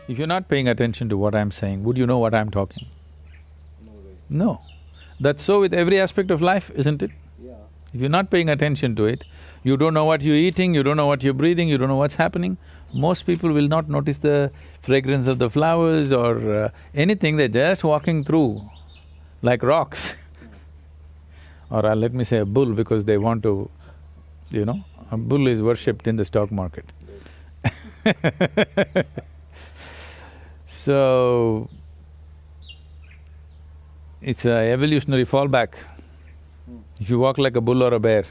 If you're not paying attention to what I'm saying, would you know what I'm talking? No way. No. That's so with every aspect of life, isn't it? Yeah. If you're not paying attention to it, you don't know what you're eating, you don't know what you're breathing, you don't know what's happening. Most people will not notice the fragrance of the flowers or anything, they're just walking through like rocks. Or let me say a bull because they want to, a bull is worshipped in the stock market. So, it's a evolutionary fallback. If you walk like a bull or a bear,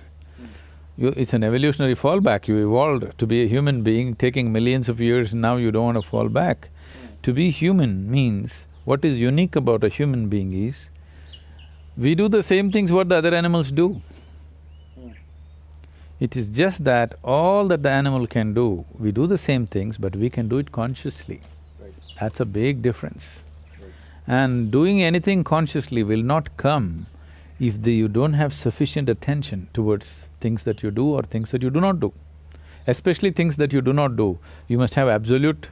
it's an evolutionary fallback. You evolved to be a human being, taking millions of years, now you don't want to fall back. To be human means, what is unique about a human being is, we do the same things what the other animals do. It is just that all that the animal can do, we do the same things, but we can do it consciously. Right. That's a big difference. Right. And doing anything consciously will not come if you don't have sufficient attention towards things that you do or things that you do not do. Especially things that you do not do, you must have absolute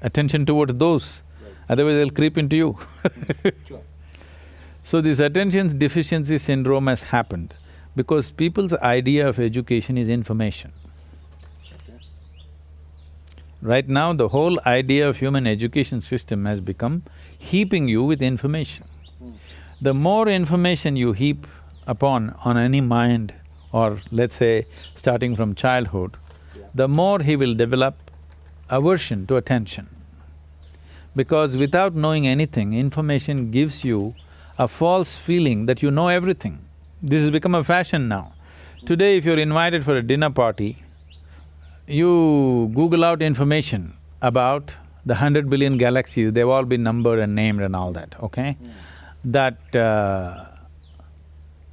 attention towards those, Right. otherwise they'll creep into you. Sure. So this attention deficiency syndrome has happened because people's idea of education is information. Okay. Right now, the whole idea of human education system has become heaping you with information. The more information you heap upon on any mind, or let's say starting from childhood, the more he will develop aversion to attention. Because without knowing anything, information gives you a false feeling that you know everything. This has become a fashion now. Today, if you're invited for a dinner party, you Google out information about the 100 billion galaxies, they've all been numbered and named and all that, okay? That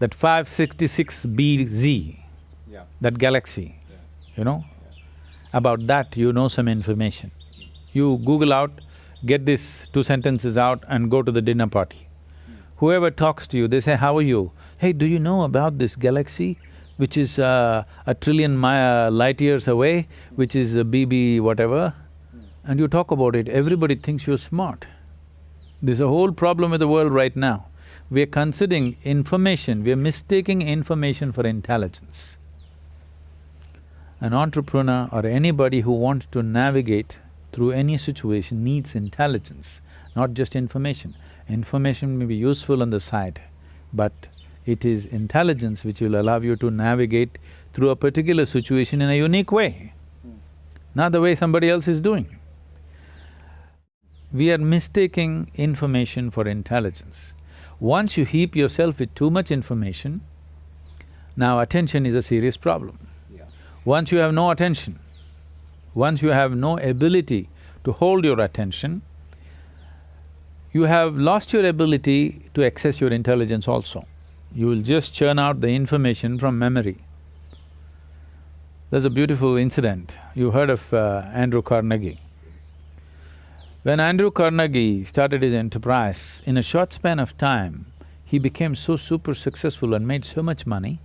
566BZ, Yeah. that galaxy, about that you know some information. You Google out, get these 2 sentences out and go to the dinner party. Whoever talks to you, they say, how are you? Hey, do you know about this galaxy which is a trillion light years away, which is a BB whatever? And you talk about it, everybody thinks you're smart. There's a whole problem with the world right now. We're considering information, we're mistaking information for intelligence. An entrepreneur or anybody who wants to navigate through any situation needs intelligence, not just information. Information may be useful on the side, but it is intelligence which will allow you to navigate through a particular situation in a unique way, not the way somebody else is doing. We are mistaking information for intelligence. Once you heap yourself with too much information, now attention is a serious problem. Yeah. Once you have no attention, once you have no ability to hold your attention, you have lost your ability to access your intelligence also. You will just churn out the information from memory. There's a beautiful incident. You heard of Andrew Carnegie. When Andrew Carnegie started his enterprise, in a short span of time, he became so super successful and made so much money.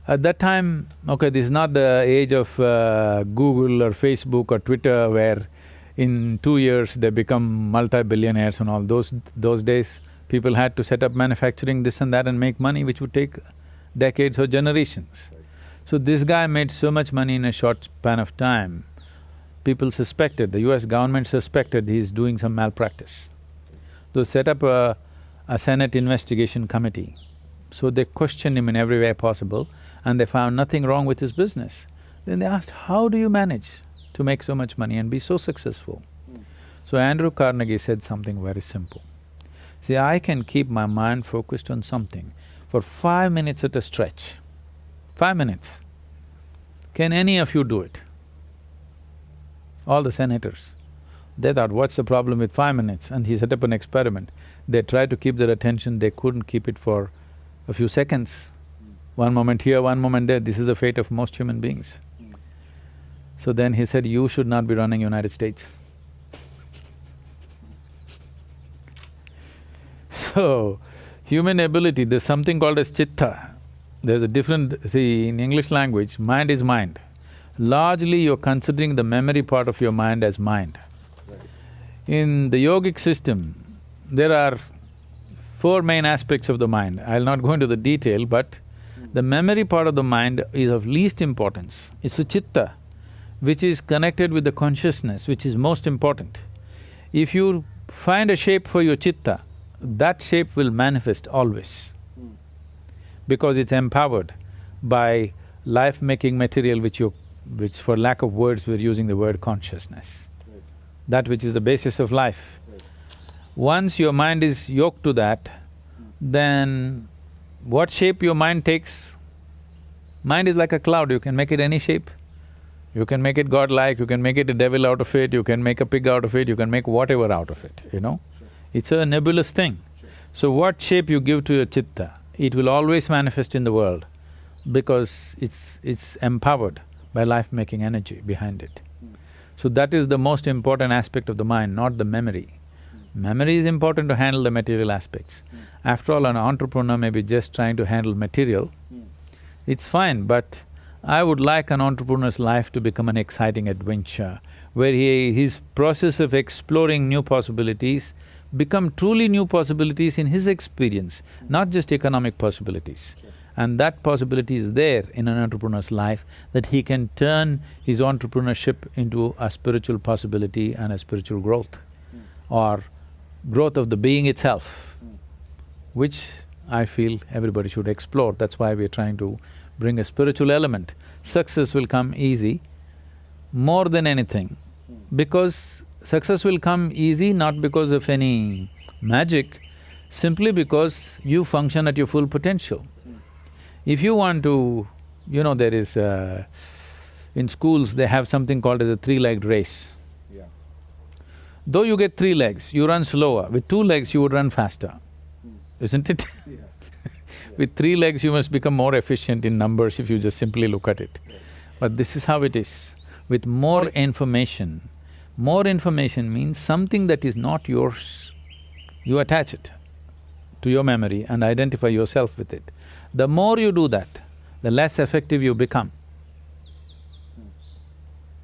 At that time, okay, this is not the age of Google or Facebook or Twitter where in 2 years they become multi-billionaires and all. Those days, people had to set up manufacturing this and that and make money which would take decades or generations. So this guy made so much money in a short span of time, people suspected, the US government suspected he's doing some malpractice. They set up a Senate investigation committee. So they questioned him in every way possible and they found nothing wrong with his business. Then they asked, how do you manage to make so much money and be so successful? So Andrew Carnegie said something very simple. See, I can keep my mind focused on something for 5 minutes at a stretch. 5 minutes. Can any of you do it? All the senators. They thought, what's the problem with 5 minutes? And he set up an experiment. They tried to keep their attention, they couldn't keep it for a few seconds. One moment here, one moment there, this is the fate of most human beings. So then he said, you should not be running United States. So, human ability, there's something called as chitta. There's a different… see, in English language, mind is mind. largely you're considering the memory part of your mind as mind. Right. In the yogic system, there are four main aspects of the mind. I'll not go into the detail, but the memory part of the mind is of least importance. It's the chitta, which is connected with the consciousness, which is most important. If you find a shape for your chitta, that shape will manifest always, because it's empowered by life-making material which for lack of words we're using the word consciousness, Right. that which is the basis of life. Right. Once your mind is yoked to that, then what shape your mind takes, mind is like a cloud, you can make it any shape. You can make it godlike, you can make it a devil out of it, you can make a pig out of it, you can make whatever out of it, you know? Sure. It's a nebulous thing. Sure. So what shape you give to your chitta, it will always manifest in the world because it's empowered by life-making energy behind it. So that is the most important aspect of the mind, not the memory. Memory is important to handle the material aspects. After all, an entrepreneur may be just trying to handle material, it's fine, but I would like an entrepreneur's life to become an exciting adventure, where his process of exploring new possibilities become truly new possibilities in his experience, not just economic possibilities. Sure. And that possibility is there in an entrepreneur's life, that he can turn his entrepreneurship into a spiritual possibility and a spiritual growth, or growth of the being itself, which I feel everybody should explore. That's why we're trying to bring a spiritual element. Success will come easy more than anything, because success will come easy not because of any magic, simply because you function at your full potential. If you want to… there is… in schools they have something called as a three-legged race. Yeah. Though you get 3 legs, you run slower. With 2 legs, you would run faster, isn't it? Yeah. With 3 legs, you must become more efficient in numbers if you just simply look at it. But this is how it is. With more information means something that is not yours, you attach it to your memory and identify yourself with it. The more you do that, the less effective you become.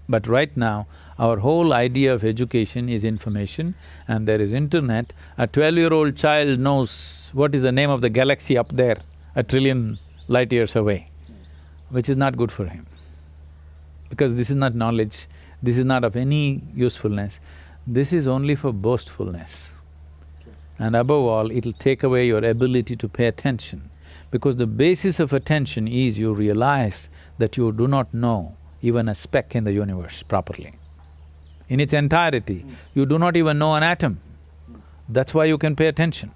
But right now, our whole idea of education is information, and there is internet. A 12-year-old child knows what is the name of the galaxy up there, 1 trillion light years away, which is not good for him. Because this is not knowledge, this is not of any usefulness, this is only for boastfulness. And above all, it'll take away your ability to pay attention. Because the basis of attention is you realize that you do not know even a speck in the universe properly. In its entirety, you do not even know an atom. That's why you can pay attention.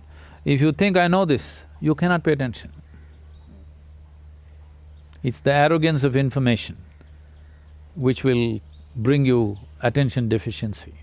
If you think, I know this, you cannot pay attention. It's the arrogance of information which will bring you attention deficiency.